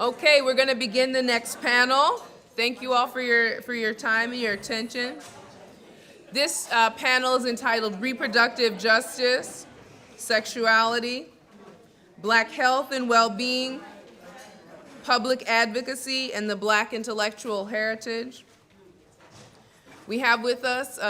Okay, we're going to begin the next panel. Thank you all for your time and your attention. This panel is entitled Reproductive Justice, Sexuality, Black Health and Well-Being, Public Advocacy, and the Black Intellectual Heritage. We have with us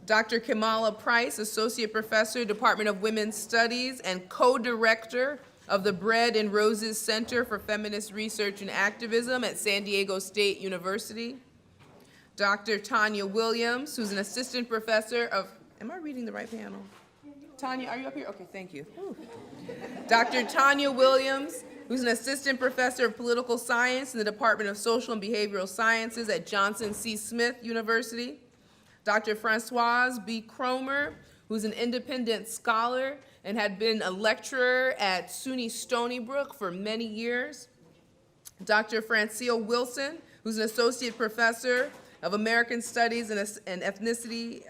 Dr. Kimala Price, Associate Professor, Department of Women's Studies, and co-director of the Bread and Roses Center for Feminist Research and Activism at San Diego State University. Dr. Tonya Williams, who's an assistant professor of, am I reading the right panel? Tonya, are you up here? Okay, thank you. Dr. Tonya Williams, who's an assistant professor of political science in the Department of Social and Behavioral Sciences at Johnson C. Smith University. Dr. Francoise B. Cromer, who's an independent scholar and had been a lecturer at SUNY Stony Brook for many years. Dr. Francille Wilson, who's an associate professor of American Studies and Ethnicity,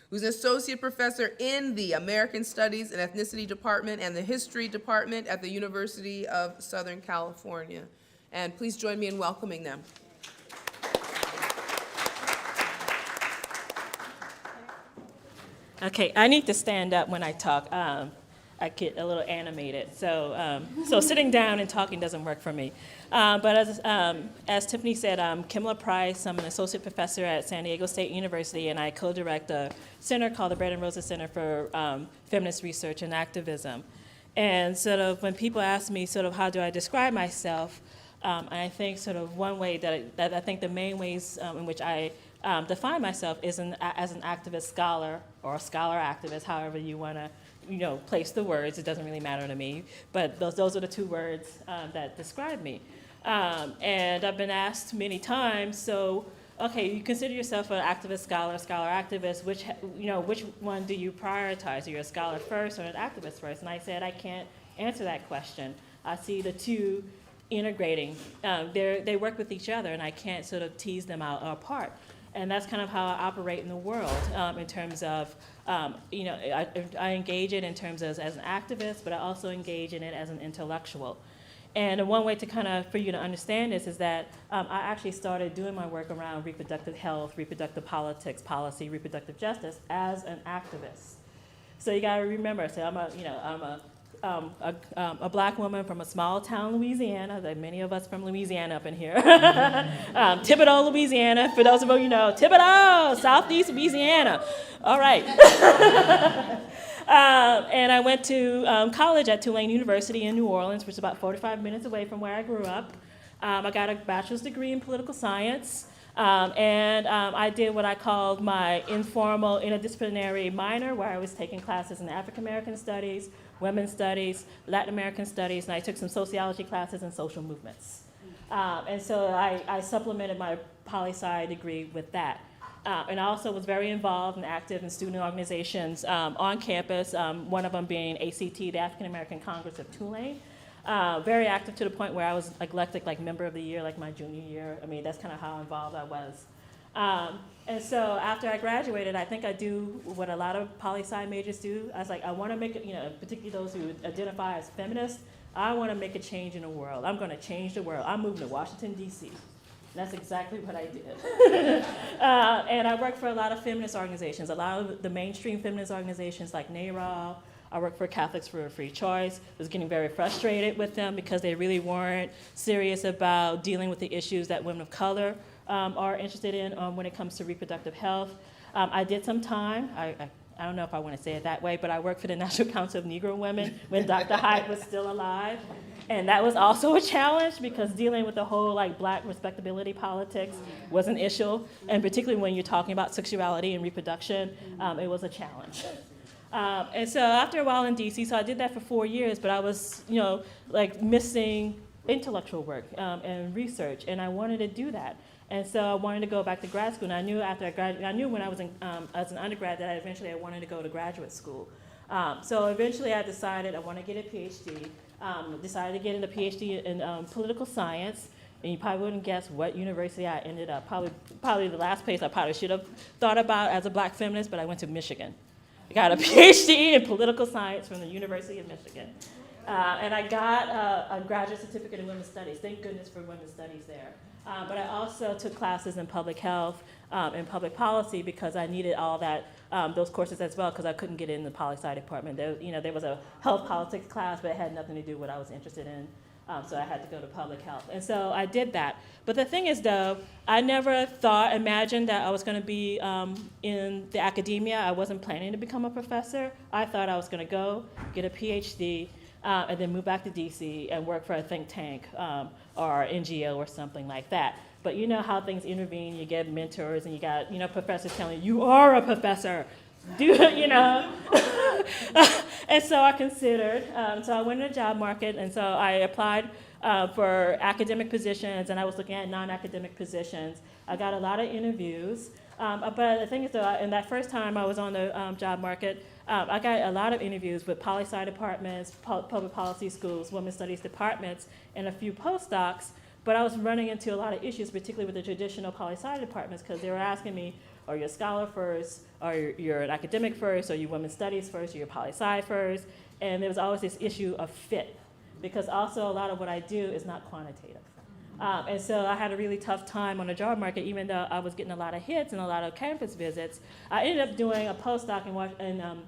who's an associate professor in the American Studies and Ethnicity Department and the History Department at the University of Southern California. And please join me in welcoming them. Okay, I need to stand up when I talk. I get a little animated, so sitting down and talking doesn't work for me. But as Tiffany said, I'm Kimala Price. I'm an associate professor at San Diego State University, and I co-direct a center called the Bread and Roses Center for Feminist Research and Activism. And sort of when people ask me sort of how do I describe myself, and I think sort of one way that I think the main ways in which I define myself is as an activist scholar or a scholar activist, however you want to place the words. It doesn't really matter to me, but those are the two words that describe me. And I've been asked many times, so, okay, you consider yourself an activist scholar, scholar activist, which one do you prioritize? Are you a scholar first or an activist first? And I said I can't answer that question. I see the two integrating. They work with each other, and I can't sort of tease them out apart. And that's kind of how I operate in the world in terms of, I engage it in terms of as an activist, but I also engage in it as an intellectual. And one way to for you to understand this is that I actually started doing my work around reproductive health, reproductive politics, policy, reproductive justice as an activist. So you gotta remember, so I'm a black woman from a small town, Louisiana. Like many of us from Louisiana up in here. Thibodaux, Louisiana. For those of you who know, Thibodaux, Southeast Louisiana. All right. And I went to college at Tulane University in New Orleans, which is about 45 minutes away from where I grew up. I got a bachelor's degree in political science. And I did what I called my informal interdisciplinary minor, where I was taking classes in African American studies, women's studies, Latin American studies, and I took some sociology classes and social movements. And so I supplemented my poli-sci degree with that. And I also was very involved and active in student organizations on campus, one of them being ACT, the African American Congress of Tulane. Very active to the point where I was elected member of the year, my junior year. I mean, that's kind of how involved I was. And so after I graduated, I think I do what a lot of poli-sci majors do. I was like, I want to make it, particularly those who identify as feminists, I want to make a change in the world. I'm going to change the world. I'm moving to Washington, D.C. That's exactly what I did. And I worked for a lot of feminist organizations, a lot of the mainstream feminist organizations like NARAL. I worked for Catholics for a Free Choice. I was getting very frustrated with them because they really weren't serious about dealing with the issues that women of color are interested in when it comes to reproductive health. I did some time, I don't know if I want to say it that way, but I worked for the National Council of Negro Women when Dr. Hyde was still alive. And that was also a challenge because dealing with the whole black respectability politics was an issue. And particularly when you're talking about sexuality and reproduction, it was a challenge. And so after a while in DC, so I did that for 4 years, but I was, missing intellectual work and research, and I wanted to do that. And so I wanted to go back to grad school, and I knew after I graduated, I knew when I was as an undergrad that I wanted to go to graduate school. So eventually I decided I want to get a PhD, decided to get into PhD in political science, and you probably wouldn't guess what university I ended up, probably the last place I probably should have thought about as a black feminist, but I went to Michigan. I got a PhD in political science from the University of Michigan. And I got a graduate certificate in women's studies. Thank goodness for women's studies there. But I also took classes in public health and public policy because I needed all that, those courses as well, because I couldn't get in the poli-sci department. There was a health politics class, but it had nothing to do with what I was interested in. So I had to go to public health. And so I did that. But the thing is, though, I never imagined that I was going to be in the academia. I wasn't planning to become a professor. I thought I was going to go get a PhD and then move back to DC and work for a think tank or NGO or something like that. But you know how things intervene. You get mentors and you got, professors telling you are a professor. And so I considered, so I went to the job market, and so I applied for academic positions, and I was looking at non-academic positions. I got a lot of interviews, but the thing is, though, in that first time I was on the job market, I got a lot of interviews with poli-sci departments, public policy schools, women's studies departments, and a few postdocs, but I was running into a lot of issues, particularly with the traditional poli-sci departments, because they were asking me, are you a scholar first, or you're an academic first, or you women's studies first, or you're poli-sci first, and there was always this issue of fit, because also a lot of what I do is not quantitative. And so I had a really tough time on the job market, even though I was getting a lot of hits and a lot of campus visits. I ended up doing a postdoc in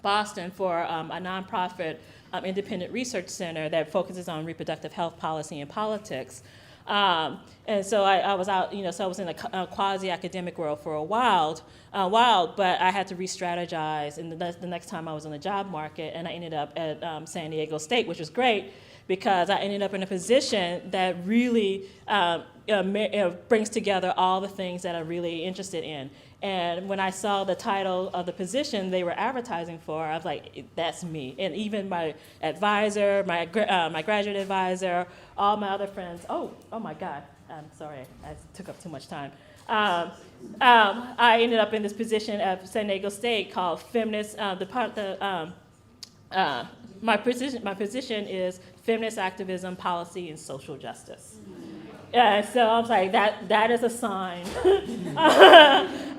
Boston for a nonprofit independent research center that focuses on reproductive health policy and politics. And so I was out, so I was in a quasi-academic world for a while, but I had to re-strategize, and the next time I was on the job market, and I ended up at San Diego State, which was great, because I ended up in a position that really brings together all the things that I'm really interested in. And when I saw the title of the position they were advertising for, I was like, that's me. And even my advisor, my graduate advisor, all my other friends, oh my God, I'm sorry, I took up too much time. I ended up in this position at San Diego State called feminist, my position is feminist activism, policy, and social justice. So I was like, that is a sign.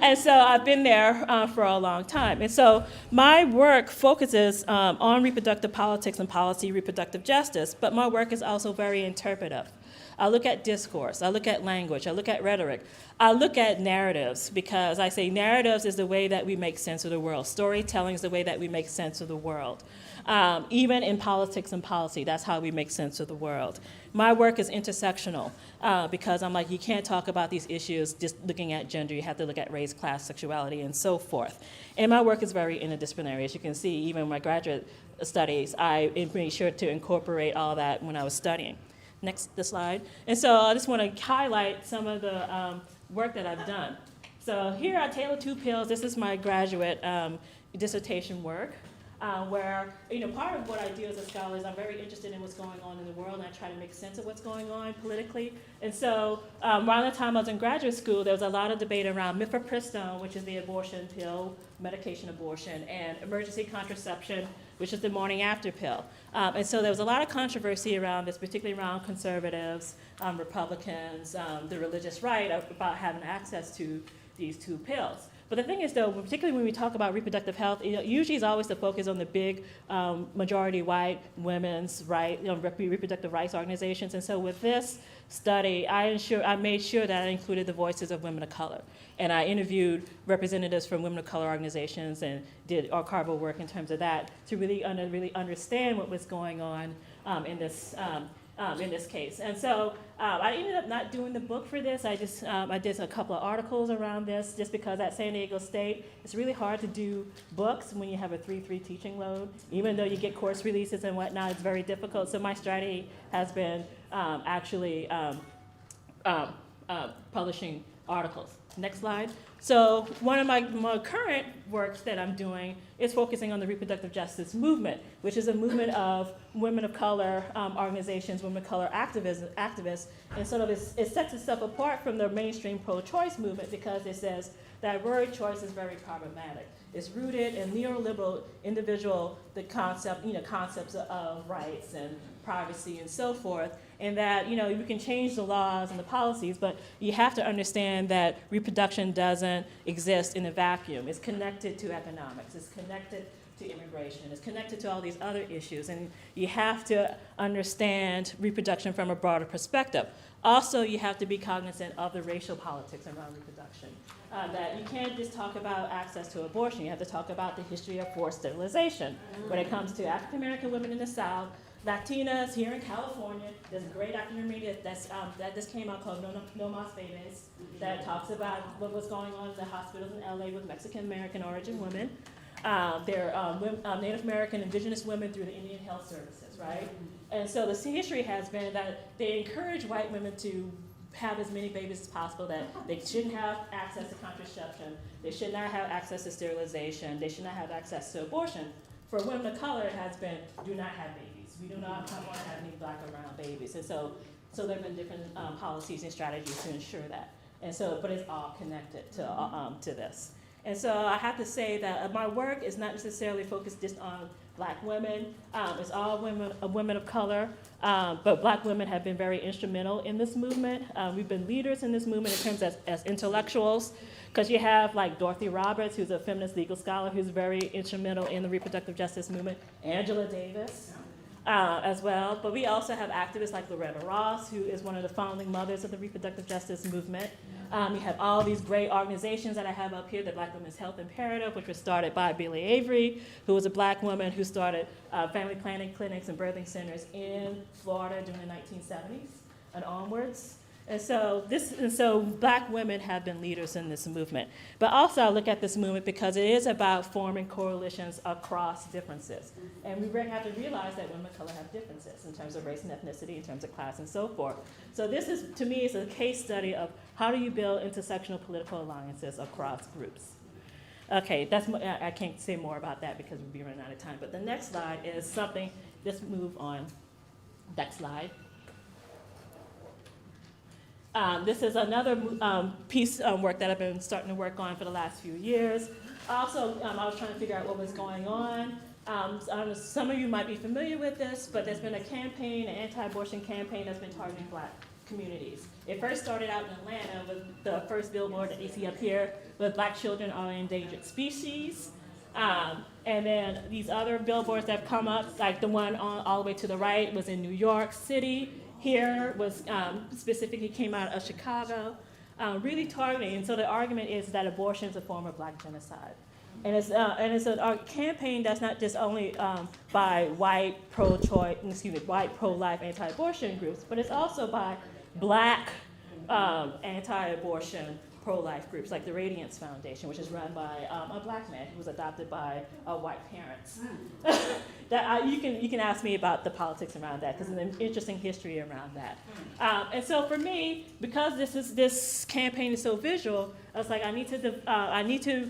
And so I've been there for a long time. And so my work focuses on reproductive politics and policy, reproductive justice, but my work is also very interpretive. I look at discourse, I look at language, I look at rhetoric, I look at narratives, because I say narratives is the way that we make sense of the world. Storytelling is the way that we make sense of the world. Even in politics and policy, that's how we make sense of the world. My work is intersectional because I'm like, you can't talk about these issues just looking at gender. You have to look at race, class, sexuality, and so forth. And my work is very interdisciplinary. As you can see, even in my graduate studies, I made sure to incorporate all that when I was studying. Next, the slide. And so I just want to highlight some of the work that I've done. So here I tailor two pills. This is my graduate dissertation work. Where, part of what I do as a scholar is I'm very interested in what's going on in the world, and I try to make sense of what's going on politically. And so around the time I was in graduate school, there was a lot of debate around mifepristone, which is the abortion pill, medication abortion, and emergency contraception, which is the morning after pill. And so there was a lot of controversy around this, particularly around conservatives, Republicans, the religious right, about having access to these two pills. But the thing is, though, particularly when we talk about reproductive health, usually is always the focus on the big majority white women's reproductive rights organizations. And so with this study, I made sure that I included the voices of women of color. And I interviewed representatives from women of color organizations and did archival work in terms of that to really understand what was going on in this case. And so I ended up not doing the book for this. I did a couple of articles around this just because at San Diego State, it's really hard to do books when you have a 3-3 teaching load. Even though you get course releases and whatnot, it's very difficult. So my strategy has been publishing articles. Next slide. So one of my current works that I'm doing is focusing on the reproductive justice movement, which is a movement of women of color organizations, women of color activists, and sort of it sets itself apart from the mainstream pro-choice movement because it says that word choice is very problematic. It's rooted in neoliberal concepts of rights and privacy and so forth, and that you can change the laws and the policies, but you have to understand that reproduction doesn't exist in a vacuum. It's connected to economics. It's connected to immigration. It's connected to all these other issues, and you have to understand reproduction from a broader perspective. Also, you have to be cognizant of the racial politics around reproduction. That you can't just talk about access to abortion. You have to talk about the history of forced sterilization. When it comes to African American women in the South, Latinas here in California, there's a great documentary that just came out called No Mas Bebes that talks about what was going on in the hospitals in LA with Mexican American origin women. They're Native American indigenous women through the Indian Health Services, right? And so the history has been that they encourage white women to have as many babies as possible, that they shouldn't have access to contraception, they should not have access to sterilization, they should not have access to abortion. For women of color, it has been, do not have babies. We do not want to have any black or brown babies. And so there have been different policies and strategies to ensure that. And so, but it's all connected to this. And so I have to say that my work is not necessarily focused just on black women. It's all women of color, but black women have been very instrumental in this movement. We've been leaders in this movement in terms as intellectuals, because you have like Dorothy Roberts, who's a feminist legal scholar, who's very instrumental in the reproductive justice movement, Angela Davis as well. But we also have activists like Loretta Ross, who is one of the founding mothers of the reproductive justice movement. You have all these great organizations that I have up here, the Black Women's Health Imperative, which was started by Billie Avery, who was a black woman who started family planning clinics and birthing centers in Florida during the 1970s and onwards. And so black women have been leaders in this movement. But also I look at this movement because it is about forming coalitions across differences. And we have to realize that women of color have differences in terms of race and ethnicity, in terms of class and so forth. So this is, to me, is a case study of how do you build intersectional political alliances across groups. Okay, I can't say more about that because we'll be running out of time. But the next slide is something, let's move on. Next slide. This is another piece of work that I've been starting to work on for the last few years. Also, I was trying to figure out what was going on. Some of you might be familiar with this, but there's been a campaign, an anti-abortion campaign that's been targeting black communities. It first started out in Atlanta with the first billboard that you see up here with black children are an endangered species. And then these other billboards that have come up, like the one all the way to the right was in New York City. Here was specifically came out of Chicago, really targeting. And so the argument is that abortion is a form of black genocide. And it's a campaign that's not just only by white pro-life anti-abortion groups, but it's also by black anti-abortion pro-life groups like the Radiance Foundation, which is run by a black man who was adopted by white parents. You can ask me about the politics around that because there's an interesting history around that. And so for me, because this campaign is so visual, I was like, I need to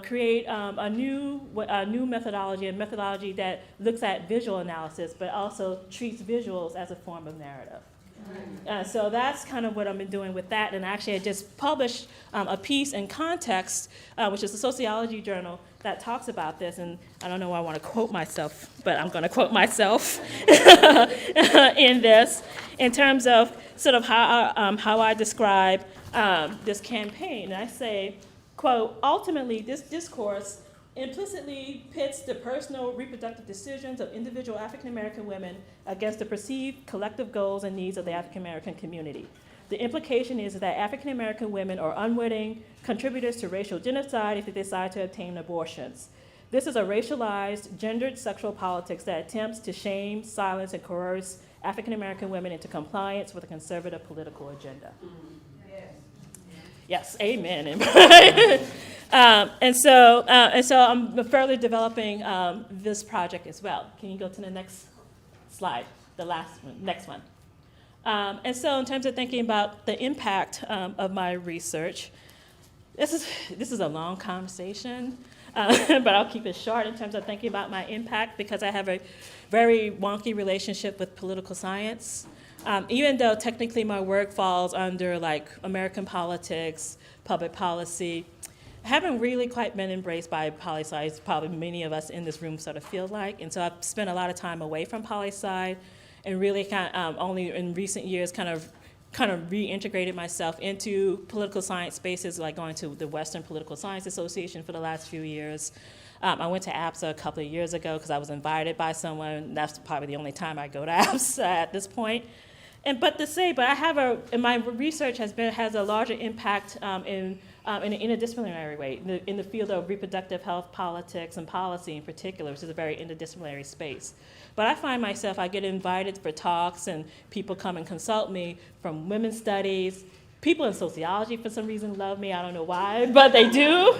create a new methodology, a methodology that looks at visual analysis, but also treats visuals as a form of narrative. So that's kind of what I've been doing with that. And actually, I just published a piece in Context, which is a sociology journal that talks about this. And I don't know why I want to quote myself, but I'm going to quote myself in this, in terms of sort of how I describe this campaign. And I say, quote, ultimately, this discourse implicitly pits the personal reproductive decisions of individual African American women against the perceived collective goals and needs of the African American community. The implication is that African American women are unwitting contributors to racial genocide if they decide to obtain abortions. This is a racialized, gendered sexual politics that attempts to shame, silence, and coerce African American women into compliance with a conservative political agenda. Yes, amen. And so I'm further developing this project as well. Can you go to the next slide, the last one, next one? And so in terms of thinking about the impact of my research, this is a long conversation, but I'll keep it short in terms of thinking about my impact because I have a very wonky relationship with political science. Even though technically my work falls under like American politics, public policy, I haven't really quite been embraced by poli-sci, probably many of us in this room sort of feel like. And so I've spent a lot of time away from poli-sci and really kind of only in recent years kind of kind of reintegrated myself into political science spaces, like going to the Western Political Science Association for the last few years. I went to APSA a couple of years ago because I was invited by someone. That's probably the only time I go to APSA at this point. But my research has a larger impact in an interdisciplinary way, in the field of reproductive health, politics, and policy in particular, which is a very interdisciplinary space. But I find myself, I get invited for talks, and people come and consult me from women's studies. People in sociology, for some reason, love me. I don't know why, but they do.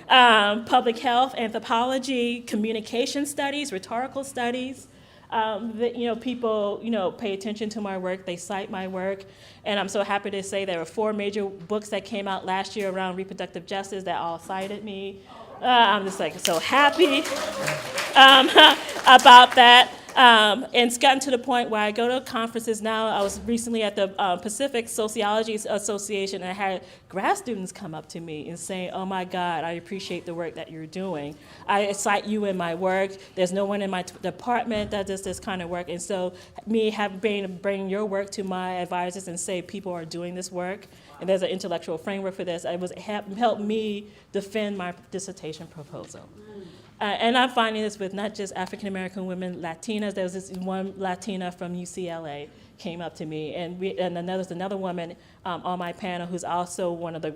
Public health, anthropology, communication studies, rhetorical studies. People, pay attention to my work, they cite my work, and I'm so happy to say there were 4 major books that came out last year around reproductive justice that all cited me. I'm just so happy about that. And it's gotten to the point where I go to conferences now. I was recently at the Pacific Sociology Association, and I had grad students come up to me and say, "Oh my God, I appreciate the work that you're doing. I cite you in my work. There's no one in my department that does this kind of work." And so bring your work to my advisors and say people are doing this work, and there's an intellectual framework for this. It helped me defend my dissertation proposal. And I'm finding this with not just African-American women, Latinas. There was this one Latina from UCLA came up to me, and there's another woman on my panel who's also one of the,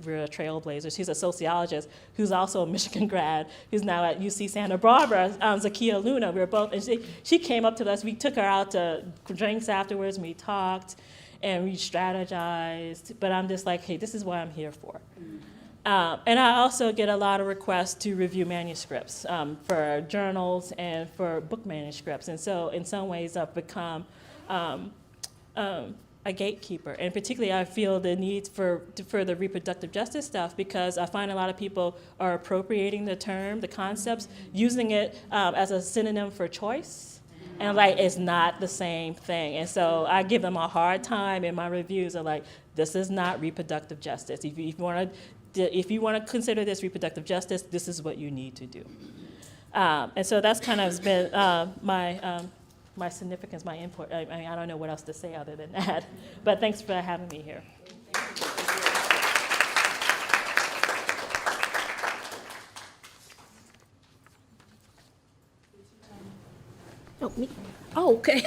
real trailblazers. She's a sociologist who's also a Michigan grad, who's now at UC Santa Barbara, Zakia Luna. We were both, and she came up to us. We took her out to drinks afterwards, and we talked, and we strategized. But I'm just like, hey, this is what I'm here for. And I also get a lot of requests to review manuscripts for journals and for book manuscripts. And so in some ways I've become a gatekeeper. And particularly I feel the need for the reproductive justice stuff, because I find a lot of people are appropriating the term, the concepts, using it as a synonym for choice. And it's not the same thing. And so I give them a hard time in my reviews of this is not reproductive justice. If you want to consider this reproductive justice, this is what you need to do. And so that's kind of been my significance, my input. I don't know what else to say other than that. But thanks for having me here. Oh, me? Oh, okay.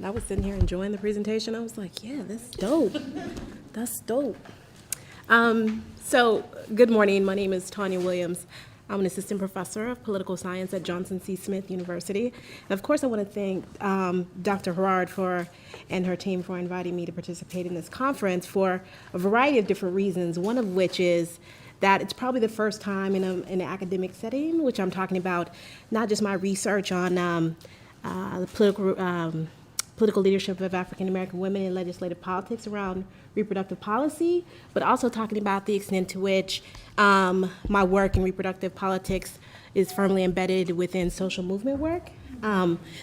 I was sitting here enjoying the presentation. I was like, yeah, that's dope. That's dope. So, good morning. My name is Tonya Williams. I'm an assistant professor of political science at Johnson C. Smith University. And of course, I want to thank Dr. Herard and her team for inviting me to participate in this conference for a variety of different reasons, one of which is that it's probably the first time in an academic setting, which I'm talking about not just my research on the political leadership of African-American women in legislative politics around reproductive policy, but also talking about the extent to which my work in reproductive politics is firmly embedded within social movement work.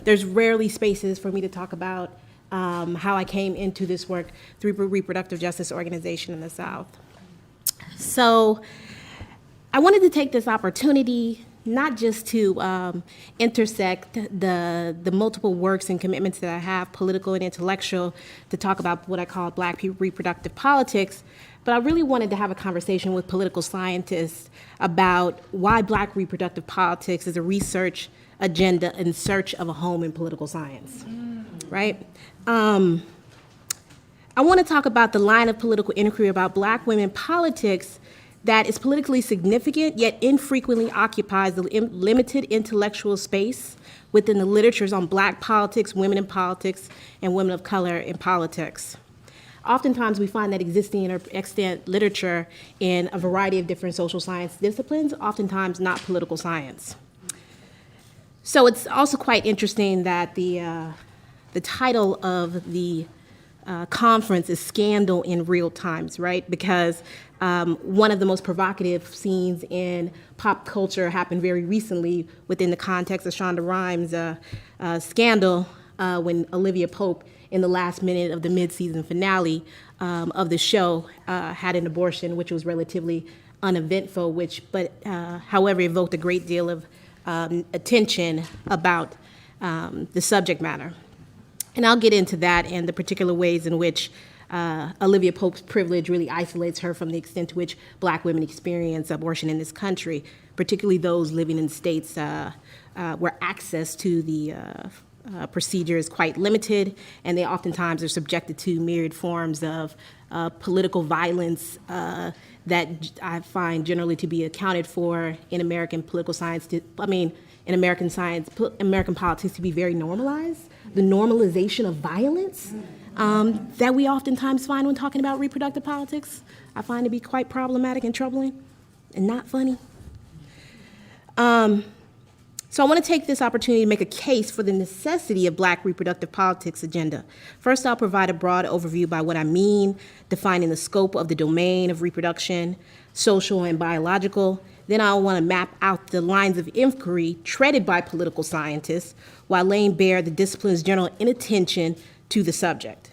There's rarely spaces for me to talk about how I came into this work through a reproductive justice organization in the South. So I wanted to take this opportunity not just to intersect the multiple works and commitments that I have, political and intellectual, to talk about what I call Black reproductive politics, but I really wanted to have a conversation with political scientists about why Black reproductive politics is a research agenda in search of a home in political science, right? I want to talk about the line of political inquiry about Black women politics that is politically significant, yet infrequently occupies the limited intellectual space within the literatures on Black politics, women in politics, and women of color in politics. Oftentimes, we find that existing in extant literature in a variety of different social science disciplines, oftentimes not political science. So it's also quite interesting that the title of the conference is Scandal in Real Times, right? Because one of the most provocative scenes in pop culture happened very recently within the context of Shonda Rhimes' scandal when Olivia Pope, in the last minute of the mid-season finale of the show, had an abortion, which was relatively uneventful, but however evoked a great deal of attention about the subject matter. And I'll get into that and the particular ways in which Olivia Pope's privilege really isolates her from the extent to which Black women experience abortion in this country, particularly those living in states where access to the procedure is quite limited, and they oftentimes are subjected to myriad forms of political violence that I find generally to be accounted for in American political science. In American science, American politics to be very normalized. The normalization of violence that we oftentimes find when talking about reproductive politics, I find to be quite problematic and troubling and not funny. So I want to take this opportunity to make a case for the necessity of Black reproductive politics agenda. First, I'll provide a broad overview by what I mean, defining the scope of the domain of reproduction, social and biological. Then I want to map out the lines of inquiry treaded by political scientists while laying bare the discipline's general inattention to the subject.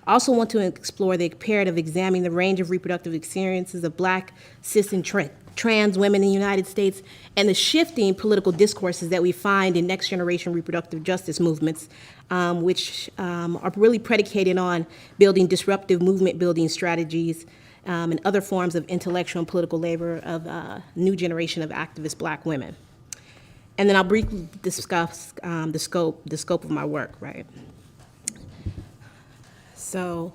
I also want to explore the imperative of examining the range of reproductive experiences of Black, cis, and trans women in the United States and the shifting political discourses that we find in next-generation reproductive justice movements, which are really predicated on building disruptive movement-building strategies and other forms of intellectual and political labor of a new generation of activist Black women. And then I'll briefly discuss the scope of my work, right? So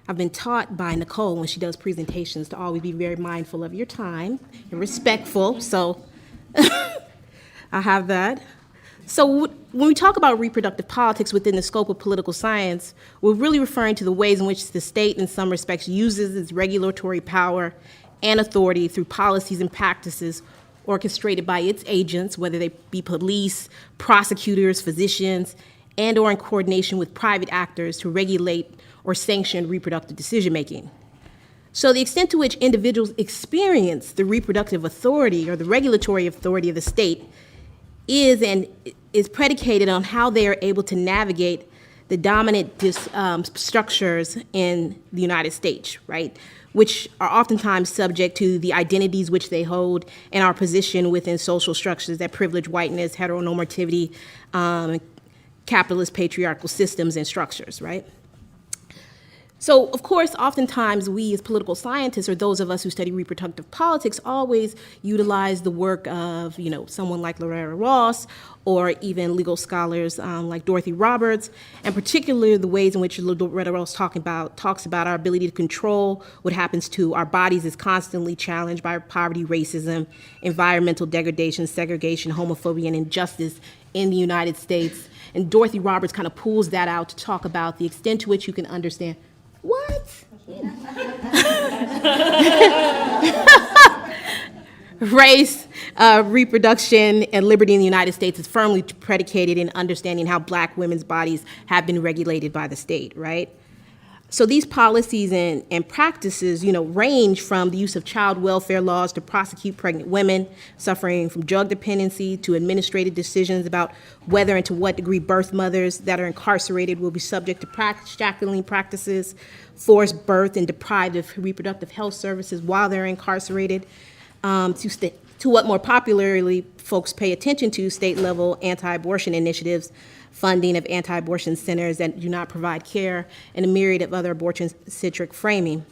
I've been taught by Nicole when she does presentations to always be very mindful of your time and respectful, so I have that. So when we talk about reproductive politics within the scope of political science, we're really referring to the ways in which the state, in some respects, uses its regulatory power and authority through policies and practices orchestrated by its agents, whether they be police, prosecutors, physicians, and or in coordination with private actors to regulate or sanction reproductive decision-making. So the extent to which individuals experience the reproductive authority or the regulatory authority of the state is predicated on how they are able to navigate the dominant structures in the United States, right? Which are oftentimes subject to the identities which they hold and are positioned within social structures that privilege whiteness, heteronormativity, capitalist patriarchal systems and structures, right? So, of course, oftentimes we as political scientists, or those of us who study reproductive politics, always utilize the work of, someone like Loretta Ross, or even legal scholars like Dorothy Roberts, and particularly the ways in which Loretta Ross talks about our ability to control what happens to our bodies is constantly challenged by poverty, racism, environmental degradation, segregation, homophobia, and injustice in the United States. And Dorothy Roberts kind of pulls that out to talk about the extent to which you can understand what? Race, reproduction, and liberty in the United States is firmly predicated in understanding how Black women's bodies have been regulated by the state, right? So these policies and practices, range from the use of child welfare laws to prosecute pregnant women suffering from drug dependency to administrative decisions about whether and to what degree birth mothers that are incarcerated will be subject to shackling practices, forced birth, and deprived of reproductive health services while they're incarcerated, to what more popularly folks pay attention to, state-level anti-abortion initiatives, funding of anti-abortion centers that do not provide care, and a myriad of other abortion-centric framing.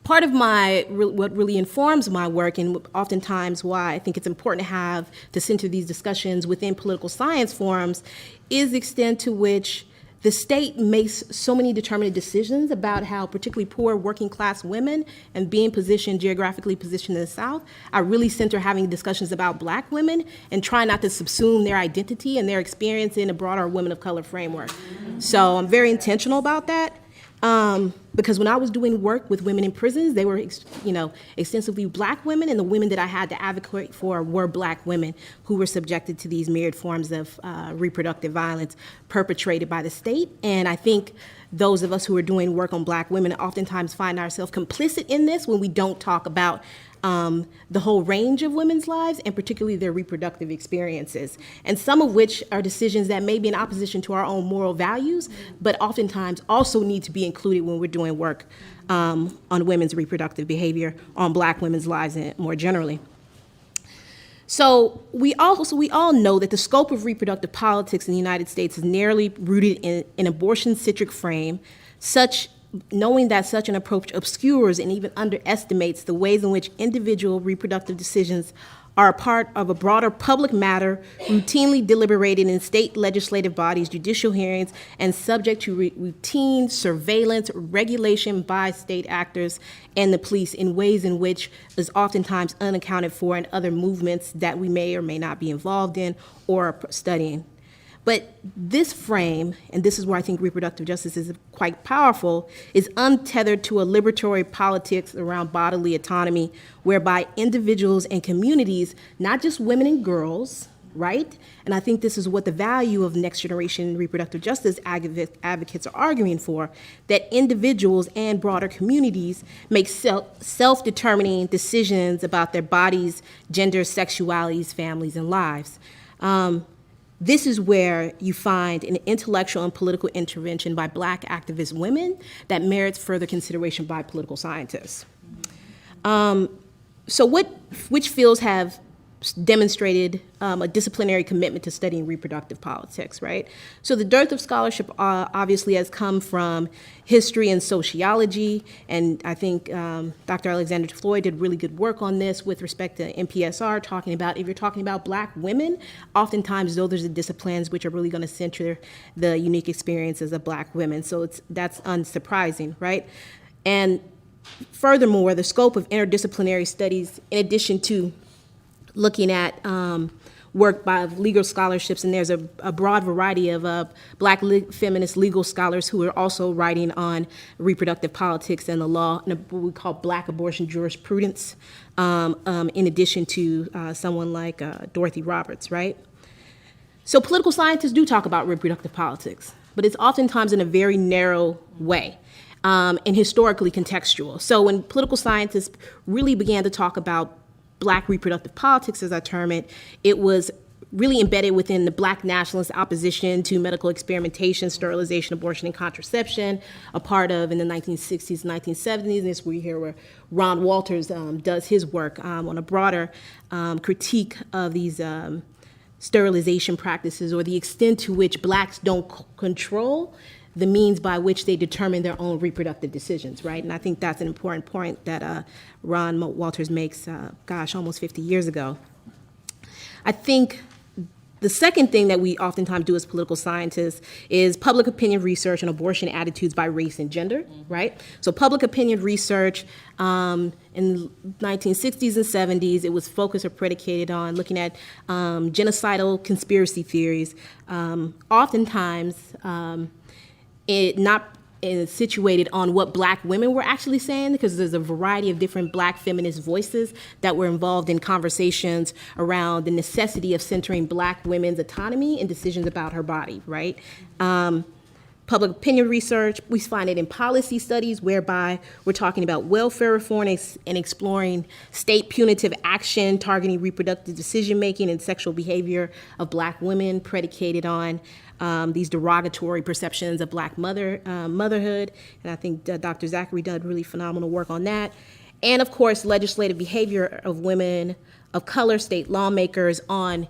Part of what really informs my work, and oftentimes why I think it's important to center these discussions within political science forums, is the extent to which the state makes so many determinate decisions about how particularly poor working class women and being geographically positioned in the South, I really center having discussions about Black women and try not to subsume their identity and their experience in a broader women of color framework. So I'm very intentional about that. Because when I was doing work with women in prisons, they were, extensively Black women, and the women that I had to advocate for were Black women who were subjected to these myriad forms of reproductive violence perpetrated by the state. And I think those of us who are doing work on Black women oftentimes find ourselves complicit in this when we don't talk about the whole range of women's lives, and particularly their reproductive experiences, and some of which are decisions that may be in opposition to our own moral values, but oftentimes also need to be included when we're doing work on women's reproductive behavior, on Black women's lives more generally. So we all know that the scope of reproductive politics in the United States is narrowly rooted in an abortion-centric frame, knowing that such an approach obscures and even underestimates the ways in which individual reproductive decisions are a part of a broader public matter, routinely deliberated in state legislative bodies, judicial hearings, and subject to routine surveillance, regulation by state actors and the police in ways in which is oftentimes unaccounted for in other movements that we may or may not be involved in or studying. But this frame, and this is where I think reproductive justice is quite powerful, is untethered to a liberatory politics around bodily autonomy, whereby individuals and communities, not just women and girls, right? And I think this is what the value of next generation reproductive justice advocates are arguing for, that individuals and broader communities make self-determining decisions about their bodies, gender, sexualities, families, and lives. This is where you find an intellectual and political intervention by Black activist women that merits further consideration by political scientists. So which fields have demonstrated a disciplinary commitment to studying reproductive politics, right? So the dearth of scholarship obviously has come from history and sociology, and I think Dr. Alexander Floyd did really good work on this with respect to MPSR, talking about, if you're talking about Black women, oftentimes those are the disciplines which are really gonna center the unique experiences of Black women, so that's unsurprising, right? And furthermore, the scope of interdisciplinary studies, in addition to looking at work by legal scholarships, and there's a broad variety of Black feminist legal scholars who are also writing on reproductive politics and the law, and what we call Black abortion jurisprudence, in addition to someone like Dorothy Roberts, right? So political scientists do talk about reproductive politics, but it's oftentimes in a very narrow way. And historically contextual. So when political scientists really began to talk about Black reproductive politics, as I term it, it was really embedded within the Black nationalist opposition to medical experimentation, sterilization, abortion, and contraception, a part of in the 1960s, 1970s, and this is where you hear where Ron Walters does his work on a broader critique of these sterilization practices, or the extent to which Blacks don't control the means by which they determine their own reproductive decisions, right? And I think that's an important point that Ron Walters makes, almost 50 years ago. I think the second thing that we oftentimes do as political scientists is public opinion research on abortion attitudes by race and gender, right? So public opinion research in the 1960s and 70s, it was focused or predicated on looking at genocidal conspiracy theories. Oftentimes, it not situated on what Black women were actually saying, because there's a variety of different Black feminist voices that were involved in conversations around the necessity of centering Black women's autonomy and decisions about her body, right? Public opinion research, we find it in policy studies, whereby we're talking about welfare reform and exploring state punitive action targeting reproductive decision-making and sexual behavior of Black women predicated on these derogatory perceptions of Black motherhood. And I think Dr. Zachary did really phenomenal work on that. And of course, legislative behavior of women of color, state lawmakers on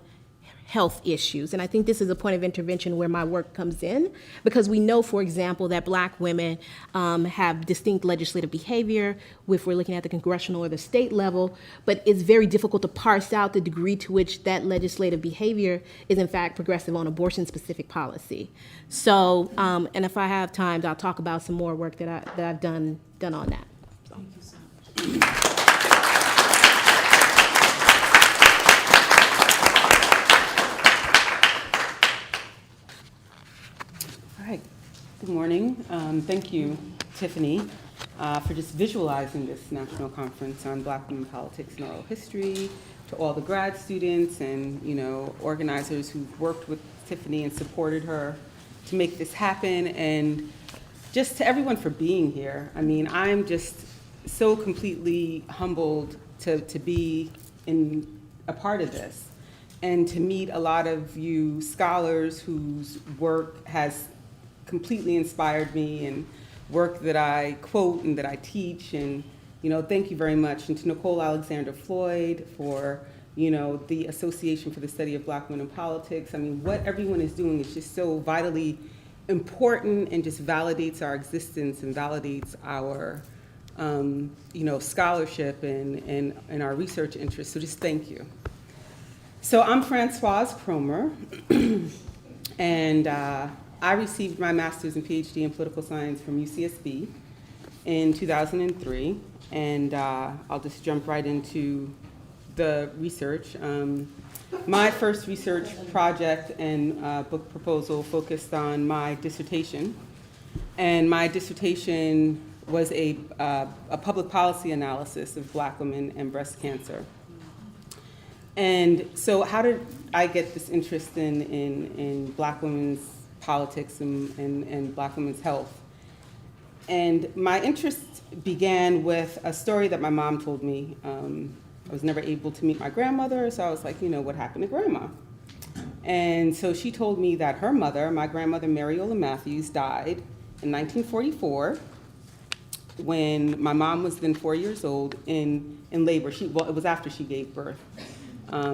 health issues. And I think this is a point of intervention where my work comes in, because we know, for example, that Black women have distinct legislative behavior if we're looking at the congressional or the state level, but it's very difficult to parse out the degree to which that legislative behavior is in fact progressive on abortion-specific policy. So, and if I have time, I'll talk about some more work that I've done on that. So. Thank you so much. Good morning. Thank you, Tiffany, for just visualizing this national conference on Black women politics and oral history, to all the grad students and organizers who've worked with Tiffany and supported her to make this happen, and just to everyone for being here. I mean, I'm just so completely humbled to be a part of this, and to meet a lot of you scholars whose work has completely inspired me, and work that I quote and that I teach. And thank you very much. And to Nicole Alexander Floyd for the Association for the Study of Black Women in Politics. I mean, what everyone is doing is just so vitally important and just validates our existence and validates our, scholarship and our research interests. So just thank you. So I'm Francoise Cromer, and I received my master's and PhD in political science from UCSB in 2003, and I'll just jump right into the research. My first research project and book proposal focused on my dissertation, and my dissertation was a public policy analysis of Black women and breast cancer. And so how did I get this interest in Black women's politics and Black women's health? And my interest began with a story that my mom told me. I was never able to meet my grandmother, so I was like, what happened to grandma? And so she told me that her mother, my grandmother Mariola Matthews, died in 1944 when my mom was then 4 years old in labor. It was after she gave birth.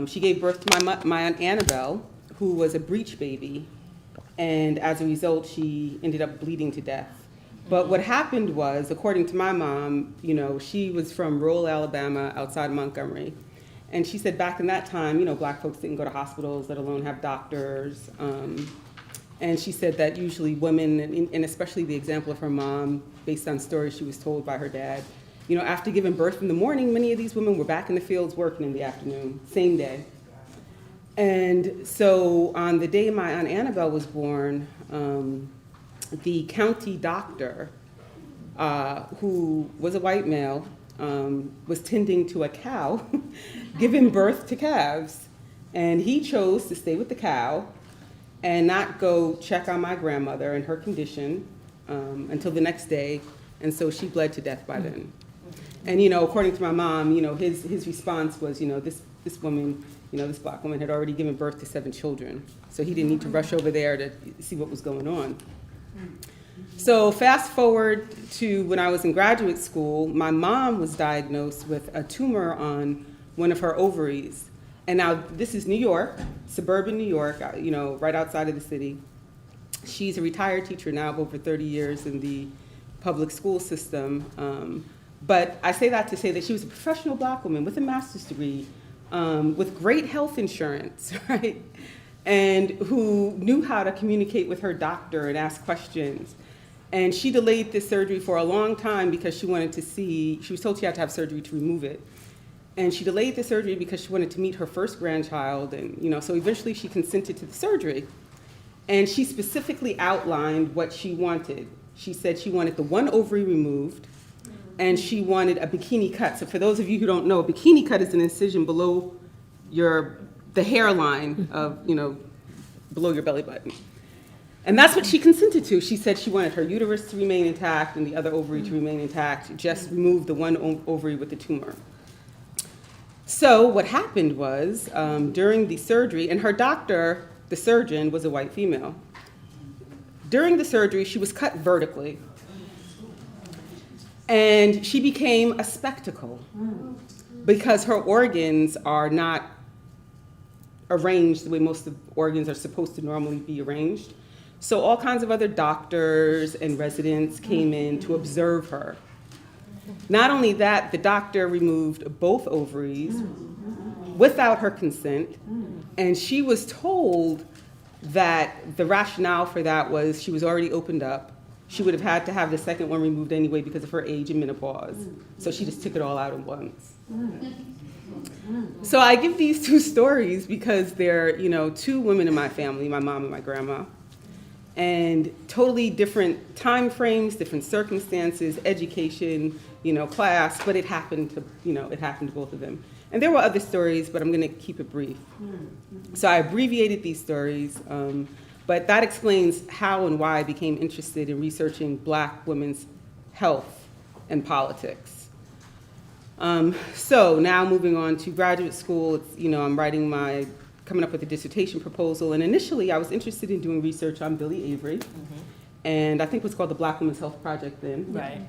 She gave birth to my Aunt Annabelle, who was a breech baby, and as a result, she ended up bleeding to death. But what happened was, according to my mom, she was from rural Alabama outside of Montgomery. And she said back in that time, Black folks didn't go to hospitals, let alone have doctors. And she said that usually women, and especially the example of her mom, based on stories she was told by her dad, after giving birth in the morning, many of these women were back in the fields working in the afternoon, same day. And so on the day my Aunt Annabelle was born, the county doctor, who was a white male, was tending to a cow, giving birth to calves. And he chose to stay with the cow and not go check on my grandmother and her condition until the next day. And so she bled to death by then. And, according to my mom, his response was, this woman, this Black woman had already given birth to 7 children. So he didn't need to rush over there to see what was going on. So fast forward to when I was in graduate school, my mom was diagnosed with a tumor on one of her ovaries. And now this is New York, suburban New York, right outside of the city. She's a retired teacher now of over 30 years in the public school system. But I say that to say that she was a professional Black woman with a master's degree, with great health insurance, right? And who knew how to communicate with her doctor and ask questions. And she delayed this surgery for a long time because she wanted to see, she was told she had to have surgery to remove it. And she delayed the surgery because she wanted to meet her first grandchild. And, so eventually she consented to the surgery. And she specifically outlined what she wanted. She said she wanted the one ovary removed, and she wanted a bikini cut. So for those of you who don't know, a bikini cut is an incision below the hairline of, below your belly button. And that's what she consented to. She said she wanted her uterus to remain intact and the other ovary to remain intact, just remove the one ovary with the tumor. So what happened was, during the surgery, and her doctor, the surgeon, was a white female. During the surgery, she was cut vertically. And she became a spectacle because her organs are not arranged the way most of the organs are supposed to normally be arranged. So all kinds of other doctors and residents came in to observe her. Not only that, the doctor removed both ovaries without her consent, and she was told that the rationale for that was she was already opened up. She would have had to have the second one removed anyway because of her age and menopause. So she just took it all out at once. So I give these 2 stories because they're, 2 women in my family, my mom and my grandma, and totally different time frames, different circumstances, education, class, but it happened to, it happened to both of them. And there were other stories, but I'm going to keep it brief. So I abbreviated these stories, but that explains how and why I became interested in researching Black women's health and politics. So now moving on to graduate school, it's, I'm coming up with a dissertation proposal, and initially I was interested in doing research on Billie Avery, and I think it was called the Black Women's Health Project then. Right.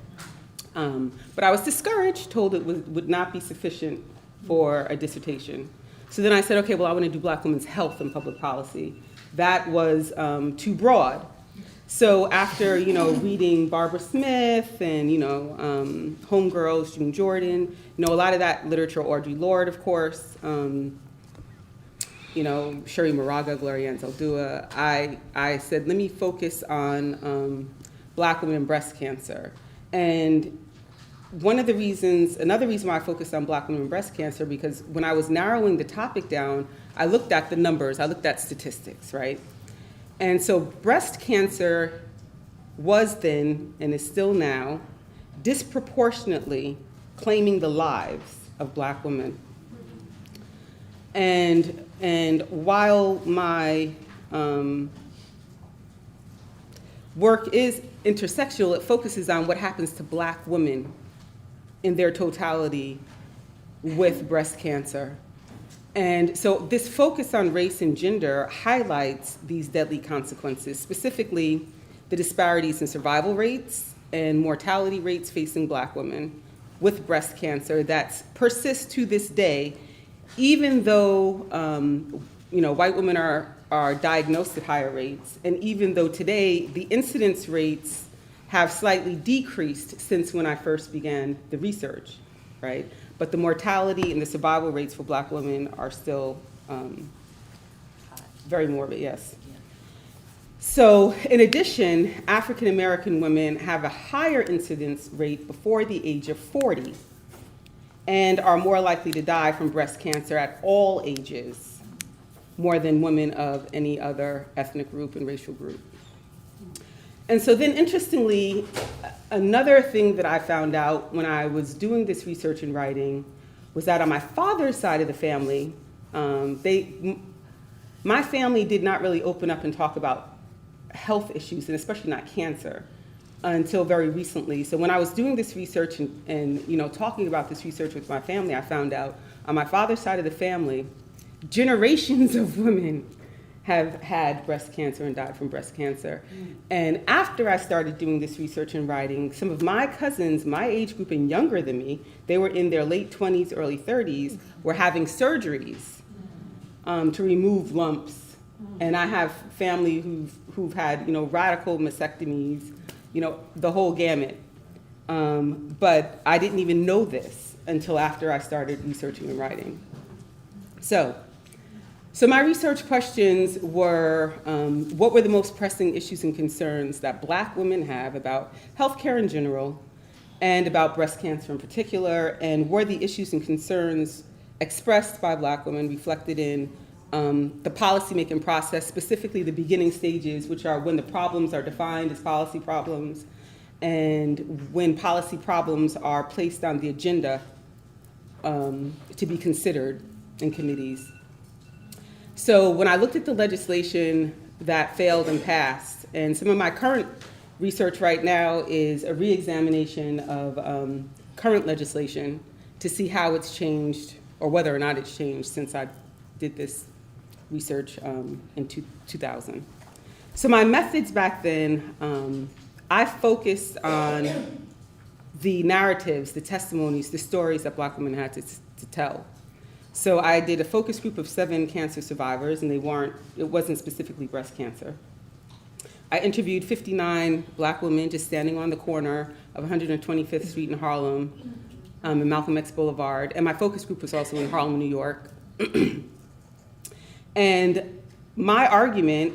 But I was discouraged, told it would not be sufficient for a dissertation. So then I said, okay, well, I want to do Black women's health and public policy. That was too broad. So after, reading Barbara Smith and, Homegirls, June Jordan, a lot of that literature, Audre Lorde, of course, Sherry Moraga, Gloria Anzaldúa, I said, let me focus on Black women and breast cancer. And another reason why I focused on Black women and breast cancer, because when I was narrowing the topic down, I looked at the numbers, I looked at statistics, right? And so breast cancer was then, and is still now, disproportionately claiming the lives of Black women. And while my work is intersectional, it focuses on what happens to Black women in their totality with breast cancer. And so this focus on race and gender highlights these deadly consequences, specifically the disparities in survival rates and mortality rates facing Black women with breast cancer that persists to this day, even though white women are diagnosed at higher rates, and even though today the incidence rates have slightly decreased since when I first began the research, right? But the mortality and the survival rates for Black women are still very morbid, yes. So in addition, African American women have a higher incidence rate before the age of 40 and are more likely to die from breast cancer at all ages, more than women of any other ethnic group and racial group. And so then interestingly, another thing that I found out when I was doing this research and writing was that on my father's side of the family, my family did not really open up and talk about health issues, and especially not cancer, until very recently. So when I was doing this research and talking about this research with my family, I found out on my father's side of the family, generations of women have had breast cancer and died from breast cancer. And after I started doing this research and writing, some of my cousins, my age group and younger than me, they were in their late 20s, early 30s, were having surgeries to remove lumps. And I have family who've had radical mastectomies, the whole gamut. But I didn't even know this until after I started researching and writing. So my research questions were, what were the most pressing issues and concerns that Black women have about healthcare in general and about breast cancer in particular, and were the issues and concerns expressed by Black women reflected in the policymaking process, specifically the beginning stages, which are when the problems are defined as policy problems and when policy problems are placed on the agenda to be considered in committees. So when I looked at the legislation that failed and passed, and some of my current research right now is a re-examination of current legislation to see how it's changed or whether or not it's changed since I did this research in 2000. So my methods back then, I focused on the narratives, the testimonies, the stories that Black women had to tell. So I did a focus group of 7 cancer survivors, and it wasn't specifically breast cancer. I interviewed 59 Black women just standing on the corner of 125th Street in Harlem and Malcolm X Boulevard, and my focus group was also in Harlem, New York. And my argument,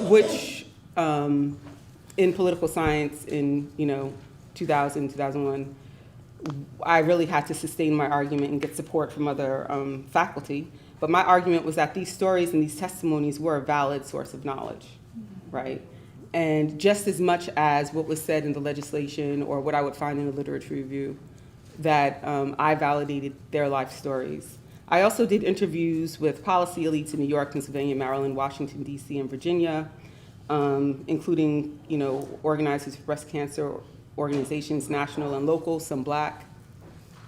which in political science in 2000, 2001, I really had to sustain my argument and get support from other faculty. But my argument was that these stories and these testimonies were a valid source of knowledge, right? And just as much as what was said in the legislation or what I would find in a literature review, that I validated their life stories. I also did interviews with policy elites in New York, Pennsylvania, Maryland, Washington, D.C., and Virginia, including organizers of breast cancer organizations, national and local, some Black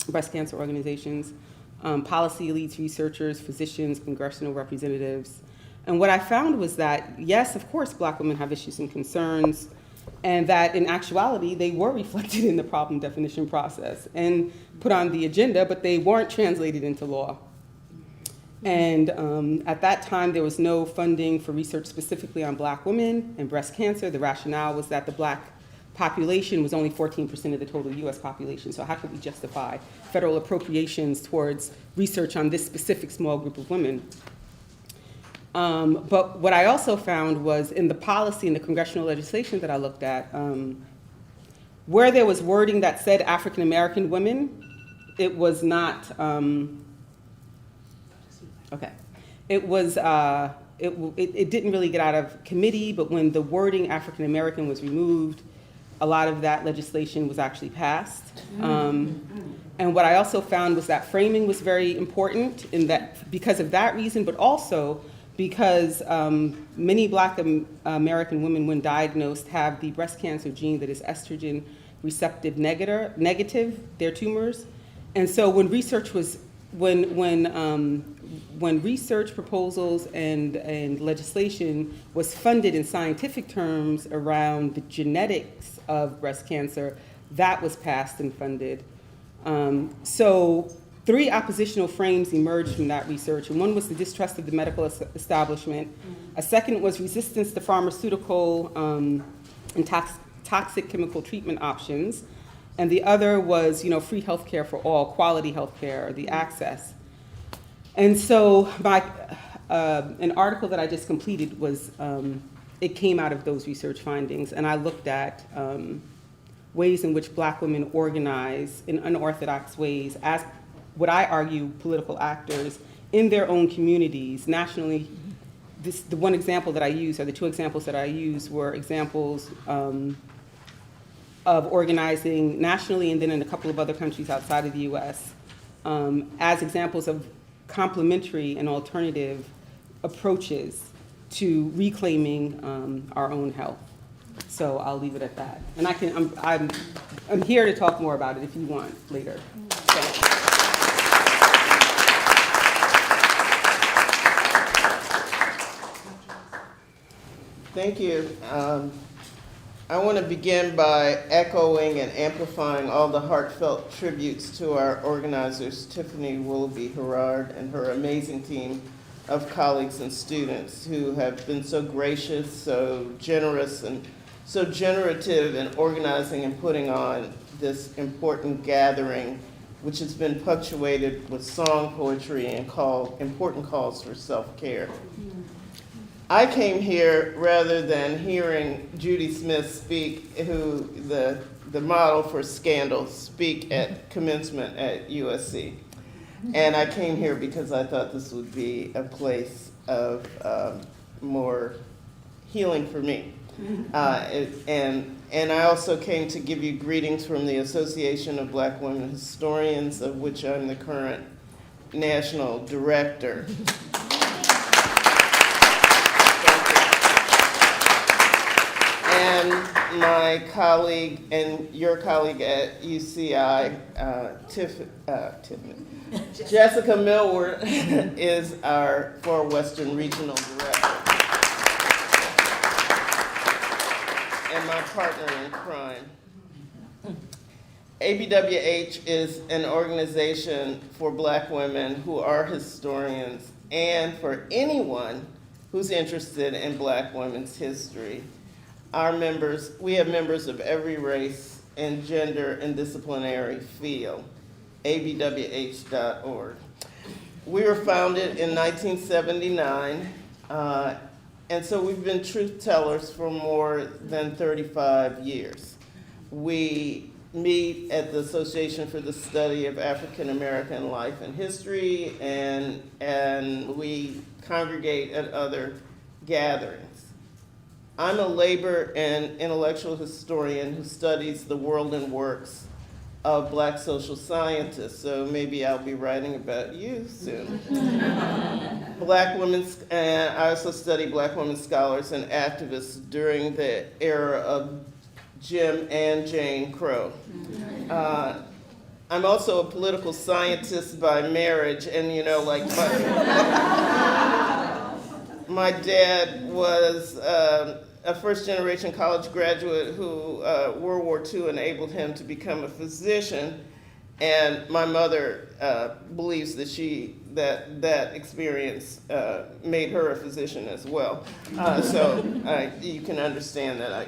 breast cancer organizations, policy elites, researchers, physicians, congressional representatives. And what I found was that, yes, of course, Black women have issues and concerns, and that in actuality, they were reflected in the problem definition process and put on the agenda, but they weren't translated into law. And at that time, there was no funding for research specifically on Black women and breast cancer. The rationale was that the Black population was only 14% of the total US population, so how could we justify federal appropriations towards research on this specific small group of women? But what I also found was in the policy and the congressional legislation that I looked at, where there was wording that said African American women, it was not, okay. It was, it didn't really get out of committee, but when the wording African American was removed, a lot of that legislation was actually passed. And what I also found was that framing was very important in that, because of that reason, but also because many Black American women, when diagnosed, have the breast cancer gene that is estrogen receptive negative, their tumors. And so when research was, when research proposals and legislation was funded in scientific terms around the genetics of breast cancer, that was passed and funded. So 3 oppositional frames emerged from that research, and one was the distrust of the medical establishment. A second was resistance to pharmaceutical and toxic chemical treatment options. And the other was, free healthcare for all, quality healthcare, the access. And so an article that I just completed was, it came out of those research findings, and I looked at ways in which Black women organize in unorthodox ways as, what I argue, political actors in their own communities, nationally. The one example that I used, or the 2 examples that I used, were examples of organizing nationally and then in a couple of other countries outside of the US, as examples of complementary and alternative approaches to reclaiming our own health. So I'll leave it at that. And I'm here to talk more about it if you want later. So. Thank you. I want to begin by echoing and amplifying all the heartfelt tributes to our organizers, Tiffany Willoughby-Herard and her amazing team of colleagues and students who have been so gracious, so generous, and so generative in organizing and putting on this important gathering, which has been punctuated with song, poetry, and important calls for self-care. I came here rather than hearing Judy Smith speak, who the model for Scandal, speak at commencement at USC. And I came here because I thought this would be a place of more healing for me. And I also came to give you greetings from the Association of Black Women Historians, of which I'm the current national director. And my colleague and your colleague at UCI, Tiffany, Jessica Millward, is our for Western Regional Director. And my partner in crime. ABWH is an organization for Black women who are historians and for anyone who's interested in Black women's history. Our members, we have members of every race and gender and disciplinary field, abwh.org. We were founded in 1979, and so we've been truth tellers for more than 35 years. We meet at the Association for the Study of African American Life and History, and we congregate at other gatherings. I'm a labor and intellectual historian who studies the world and works of Black social scientists, so maybe I'll be writing about you soon. And I also study Black women scholars and activists during the era of Jim and Jane Crow. I'm also a political scientist by marriage, and my dad was a first-generation college graduate who World War II enabled him to become a physician, And my mother believes that that experience made her a physician as well. So you can understand that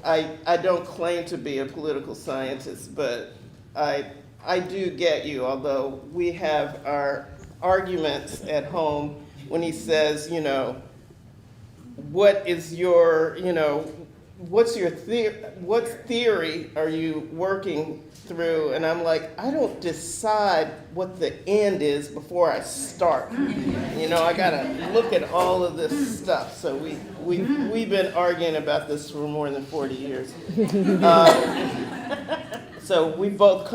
I don't claim to be a political scientist, but I do get you, although we have our arguments at home when he says, you know, what theory are you working through? And I'm like, I don't decide what the end is before I start. You know, I gotta look at all of this stuff. So we've been arguing about this for more than 40 years. So we've both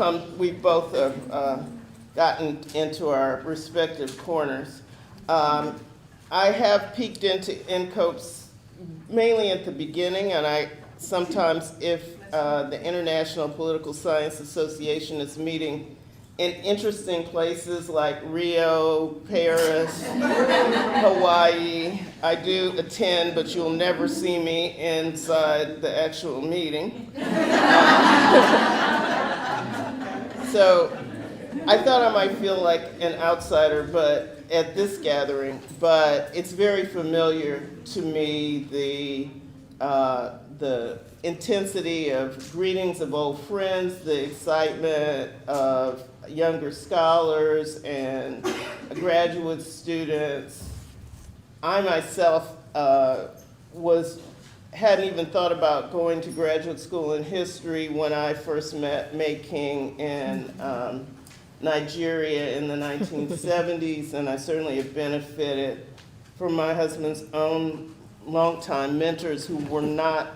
gotten into our respective corners. I have peeked into NCOPES mainly at the beginning, and I sometimes, if the International Political Science Association is meeting in interesting places like Rio, Paris, Hawaii, I do attend, but you'll never see me inside the actual meeting. So I thought I might feel like an outsider, but at this gathering, but it's very familiar to me, the intensity of greetings of old friends, the excitement of younger scholars and graduate students. I myself hadn't even thought about going to graduate school in history when I first met May King in Nigeria in the 1970s, and I certainly have benefited from my husband's own longtime mentors who were not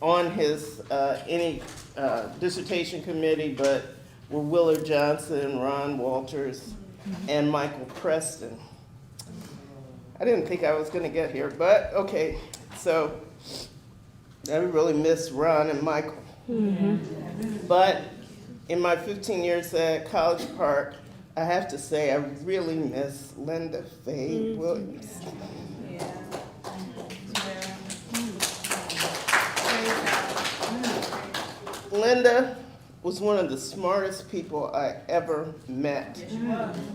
on his any dissertation committee, but were Willard Johnson, Ron Walters, and Michael Preston. I didn't think I was going to get here, but okay. So I really miss Ron and Michael. Mm-hmm. But in my 15 years at College Park, I have to say I really miss Linda Faye Williams. Linda was one of the smartest people I ever met.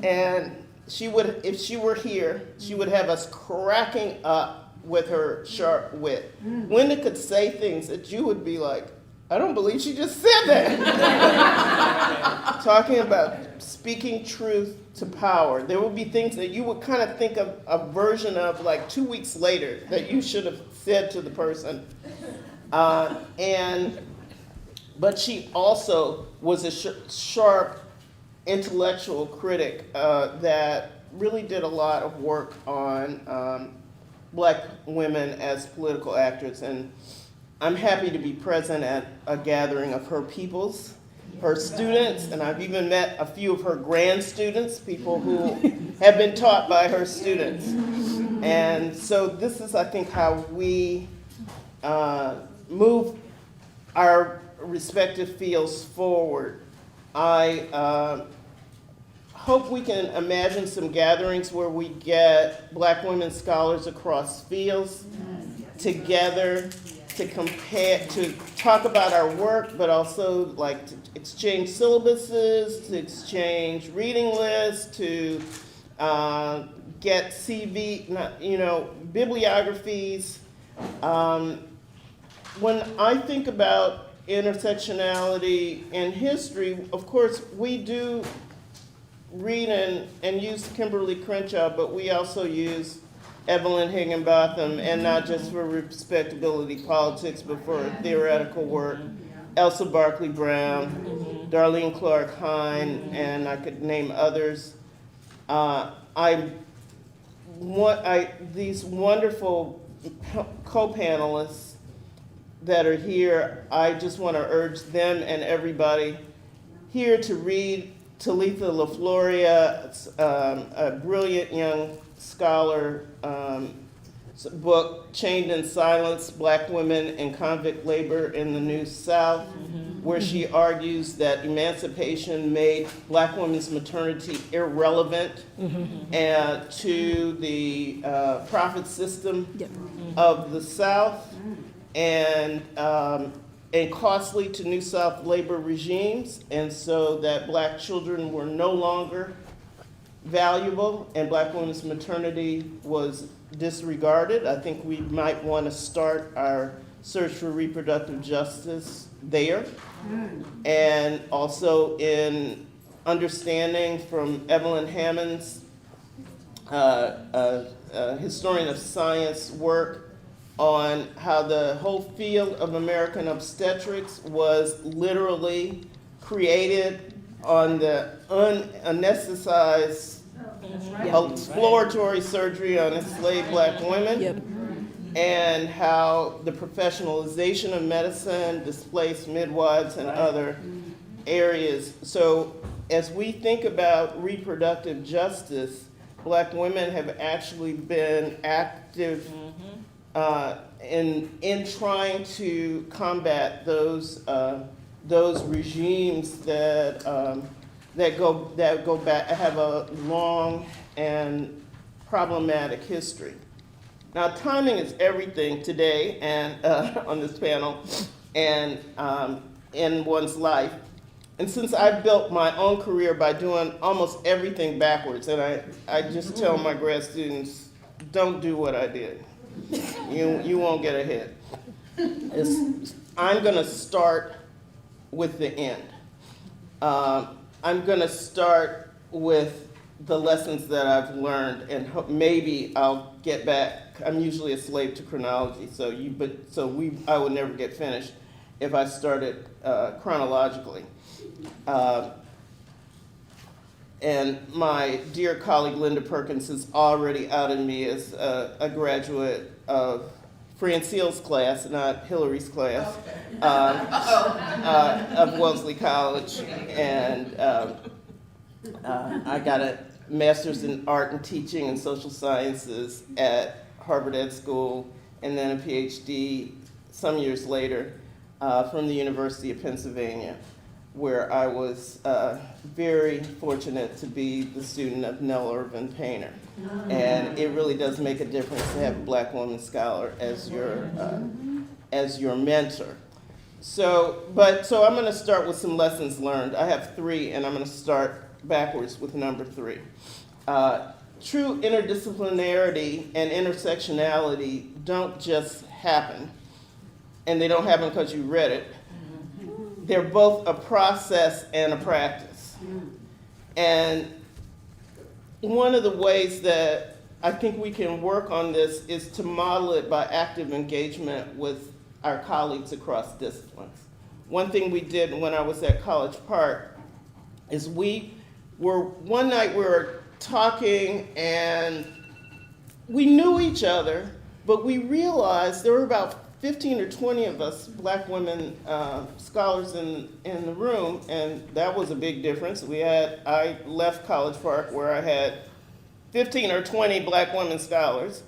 And she would, if she were here, she would have us cracking up with her sharp wit. Linda could say things that you would be like, I don't believe she just said that. Talking about speaking truth to power. There would be things that you would kind of think of a version of like 2 weeks later that you should have said to the person. But she also was a sharp intellectual critic that really did a lot of work on Black women as political actors. And I'm happy to be present at a gathering of her peoples, her students, and I've even met a few of her grand students, people who have been taught by her students. And so this is, I think, how we move our respective fields forward. I hope we can imagine some gatherings where we get Black women scholars across fields together to compare, to talk about our work, but also like to exchange syllabuses, to exchange reading lists, to get bibliographies. When I think about intersectionality in history, of course, we do read and use Kimberly Crenshaw, but we also use Evelyn Higginbotham, and not just for respectability politics, but for theoretical work. Elsa Barkley Brown, Darlene Clark Hine, and I could name others. These wonderful co-panelists that are here, I just want to urge them and everybody here to read Talitha LaFloria, a brilliant young scholar, book, Chained in Silence, Black Women in Convict Labor in the New South, where she argues that emancipation made Black women's maternity irrelevant to the profit system of the South. And and costly to New South labor regimes, and so that black children were no longer valuable and black women's maternity was disregarded. I think we might want to start our search for reproductive justice there. And also in understanding from Evelyn Hammond's historian of science work on how the whole field of American obstetrics was literally created on the unanesthetized exploratory surgery on enslaved black women. Yep. And how the professionalization of medicine displaced midwives and other areas. So as we think about reproductive justice, black women have actually been active in trying to combat those regimes that go back, have a long and problematic history. Now, timing is everything today and on this panel and in one's life. And since I've built my own career by doing almost everything backwards, and I just tell my grad students, don't do what I did. You won't get ahead. I'm going to start with the end. I'm going to start with the lessons that I've learned, and maybe I'll get back. I'm usually a slave to chronology, I would never get finished if I started chronologically. And my dear colleague Linda Perkins has already outed me as a graduate of Francille's class, not Hillary's class, of Wellesley College, and I got a master's in art and teaching and social sciences at Harvard Ed School, and then a PhD some years later from the University of Pennsylvania, where I was very fortunate to be the student of Nell Irvin Painter. And it really does make a difference to have a black woman scholar as your mentor. So I'm going to start with some lessons learned. I have 3, and I'm going to start backwards with number 3. True interdisciplinarity and intersectionality don't just happen, and they don't happen because you read it. They're both a process and a practice. And one of the ways that I think we can work on this is to model it by active engagement with our colleagues across disciplines. One thing we did when I was at College Park is one night we were talking and we knew each other, but we realized there were about 15 or 20 of us black women scholars in the room, and that was a big difference. I left College Park where I had 15 or 20 black women scholars,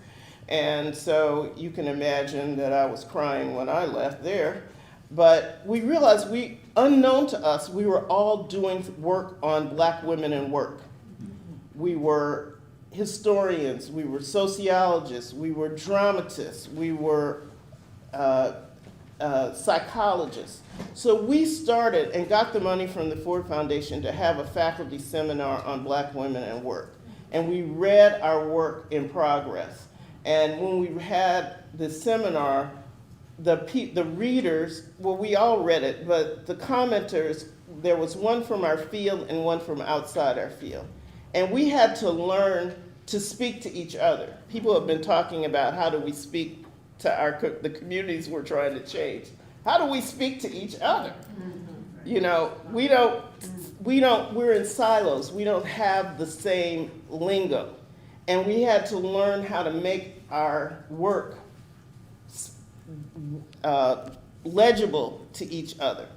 and so you can imagine that I was crying when I left there. But we realized unknown to us, we were all doing work on black women and work. We were historians, we were sociologists, we were dramatists, we were psychologists. So we started and got the money from the Ford Foundation to have a faculty seminar on black women and work. And we read our work in progress. And when we had the seminar, the readers, well, we all read it, but the commenters, there was one from our field and one from outside our field. And we had to learn to speak to each other. People have been talking about how do we speak to the communities we're trying to change. How do we speak to each other? You know, we're in silos. We don't have the same lingo. And we had to learn how to make our work legible to each other.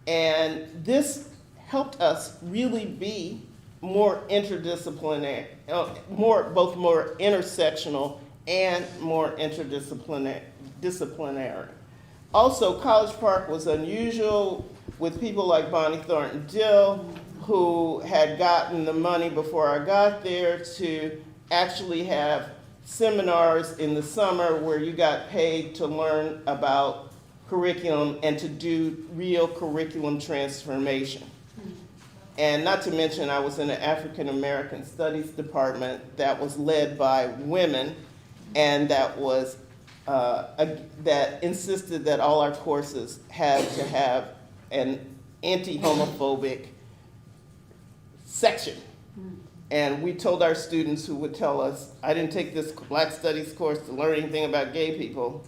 And this helped us really be more interdisciplinary, both more intersectional and more interdisciplinary. Also, College Park was unusual with people like Bonnie Thornton Dill, who had gotten the money before I got there to actually have seminars in the summer where you got paid to learn about curriculum and to do real curriculum transformation. And not to mention, I was in an African American Studies department that was led by women, and that was that insisted that all our courses had to have an anti-homophobic section. And we told our students who would tell us, I didn't take this Black Studies course to learn anything about gay people.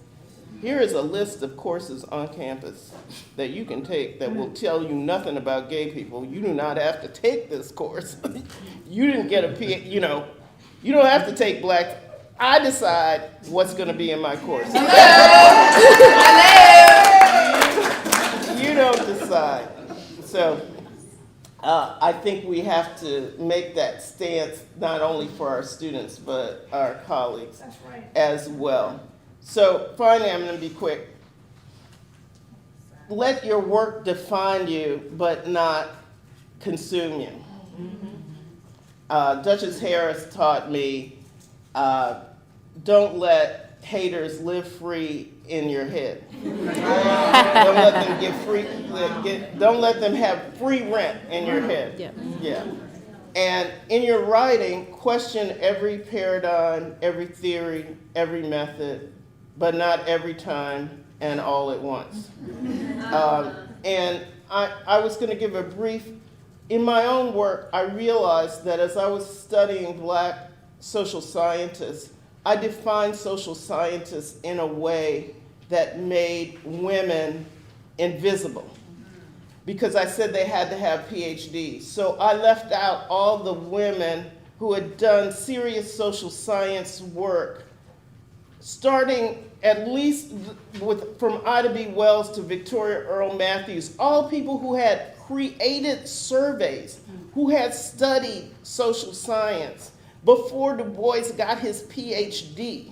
Here is a list of courses on campus that you can take that will tell you nothing about gay people. You do not have to take this course. You didn't get a PhD, you know, you don't have to take Black. I decide what's going to be in my course. You don't decide. So I think we have to make that stance not only for our students, but our colleagues as well. So finally, I'm going to be quick. Let your work define you, but not consume you. Duchess Harris taught me, don't let haters live free in your head. Don't let them get free. Don't let them have free rent in your head. Yeah. And in your writing, question every paradigm, every theory, every method, but not every time and all at once. And I was going to give a brief. In my own work, I realized that as I was studying Black social scientists, I defined social scientists in a way that made women invisible, because I said they had to have PhDs. So I left out all the women who had done serious social science work, starting at least from Ida B. Wells to Victoria Earl Matthews, all people who had created surveys, who had studied social science before Du Bois got his PhD.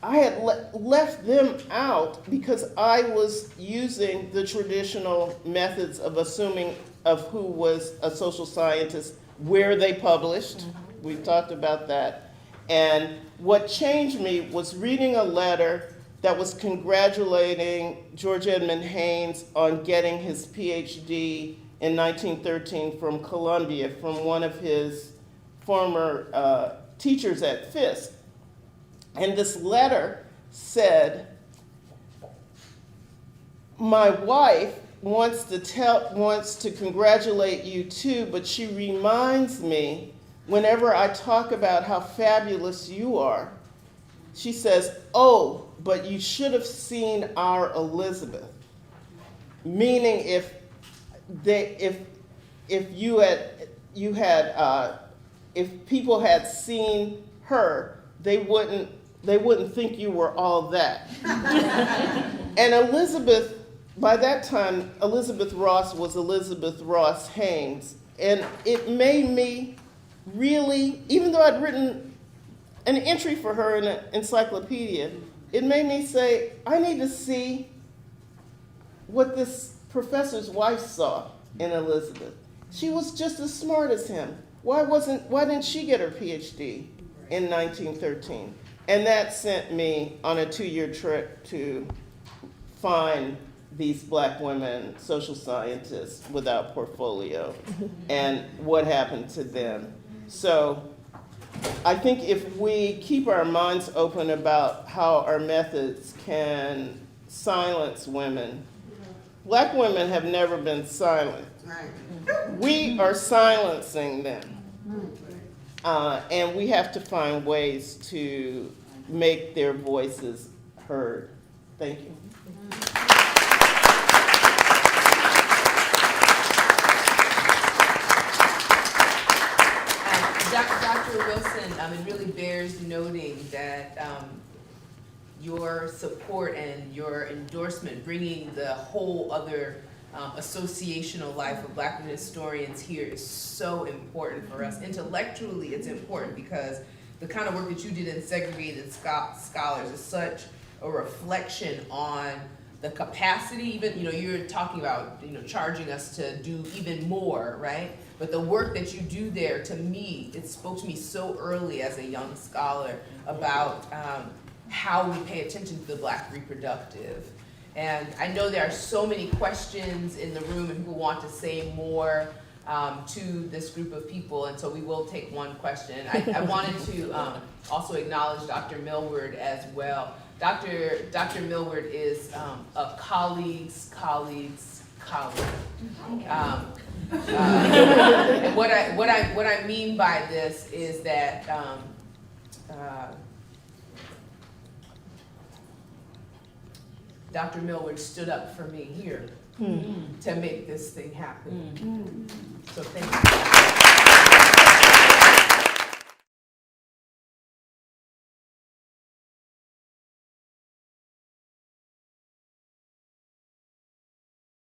I had left them out because I was using the traditional methods of assuming of who was a social scientist, where they published. We've talked about that. And what changed me was reading a letter that was congratulating George Edmund Hanes on getting his PhD in 1913 from Columbia, from one of his former teachers at Fisk. And this letter said, my wife wants to congratulate you too, but she reminds me whenever I talk about how fabulous you are, she says, oh, but you should have seen our Elizabeth. Meaning if people had seen her, they wouldn't think you were all that. And Elizabeth, by that time, Elizabeth Ross was Elizabeth Ross Hanes. And it made me really, even though I'd written an entry for her in an encyclopedia, it made me say, I need to see what this professor's wife saw in Elizabeth. She was just as smart as him. Why didn't she get her PhD in 1913? And that sent me on a 2-year trip to find these Black women social scientists without portfolio and what happened to them. So I think if we keep our minds open about how our methods can silence women, Black women have never been silent. We are silencing them. And we have to find ways to make their voices heard. Thank you. Dr. Wilson, it really bears noting that your support and your endorsement, bringing the whole other associational life of Black women historians here is so important for us. Intellectually, it's important because the kind of work that you did in Segregated Scholars is such a reflection on the capacity, even, you're talking about, charging us to do even more, right? But the work that you do there, to me, it spoke to me so early as a young scholar about how we pay attention to the Black reproductive. And I know there are so many questions in the room and people want to say more to this group of people, and so we will take one question. I wanted to also acknowledge Dr. Millward as well. Dr. Millward is a colleague's colleague's colleague. And what I mean by this is that Dr. Millward stood up for me here to make this thing happen. So thank you.